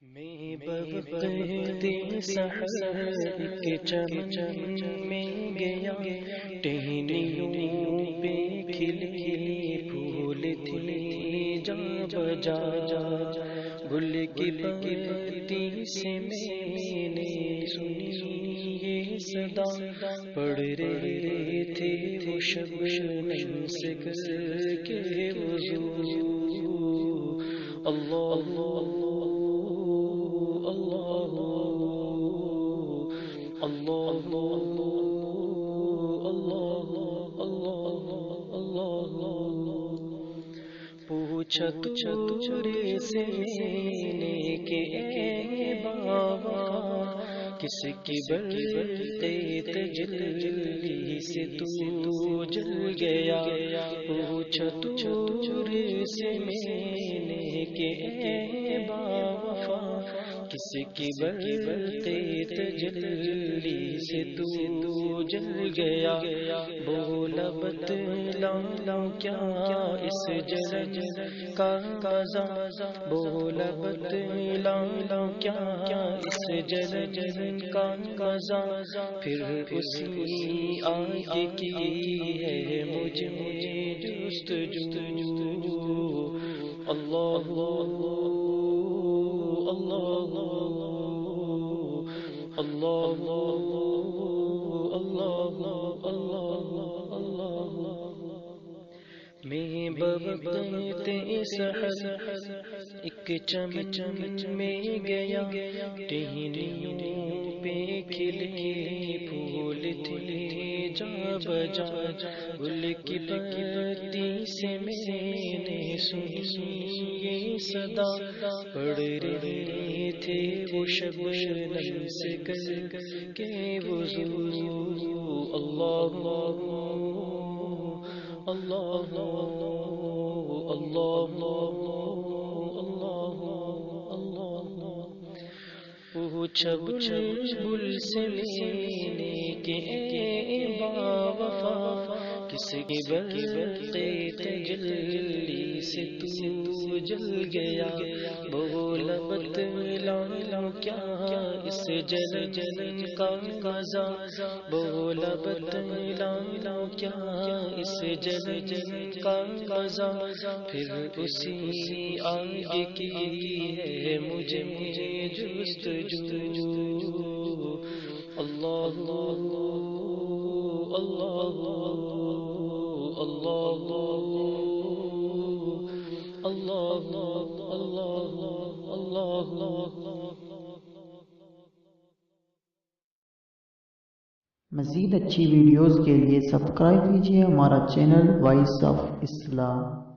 میں بوقت سحر کے چمن میں گیا، ٹہنیوں پہ کھلے پھول تھے جا بجا، گل کی پتی سے میں نے سنی یہ صدا، پڑھ رہے تھے وہ شبنم سے کر کے وضو، اللہ اللہ اللہ اللہ اللہ اللہ، پوچھا تجھے سے میں نے کہ اے بابا، کس کی برقِ تجلی سے تو جل گیا؟ پوچھا تجھے سے میں نے کہ اے بابا، کس کی برقِ تجلی سے تو جل گیا؟ بولا بتلاؤں کیا اس جلن کا مزہ، بولا بتلاؤں کیا اس جلن کا مزہ، پھر اسی آگ کی ہے مجھ میں جستجو، اللہ اللہ اللہ اللہ اللہ اللہ، میں بوقت سحر ایک چمن میں گیا، ٹہنیوں پہ کھلے پھول تھے جا بجا، گل کی پتی سے میں نے سنی یہ صدا، پڑھ رہے تھے وہ شبنم سے کر کے وضو، اللہ اللہ اللہ اللہ، پوچھا بلبل سے میں نے کہ اے باوفا، کس کی برقِ تجلی سے تو جل گیا؟ بولا بتلاؤں کیا اس جلن کا مزہ، بولا بتلاؤں کیا اس جلن کا مزہ، پھر اسی آگ کی ہے مجھ میں جستجو، اللہ اللہ اللہ اللہ اللہ اللہ۔ مزید اچھی ویڈیوز کے لیے سبسکرائب کیجیے ہمارا چینل وائس آف اسلام۔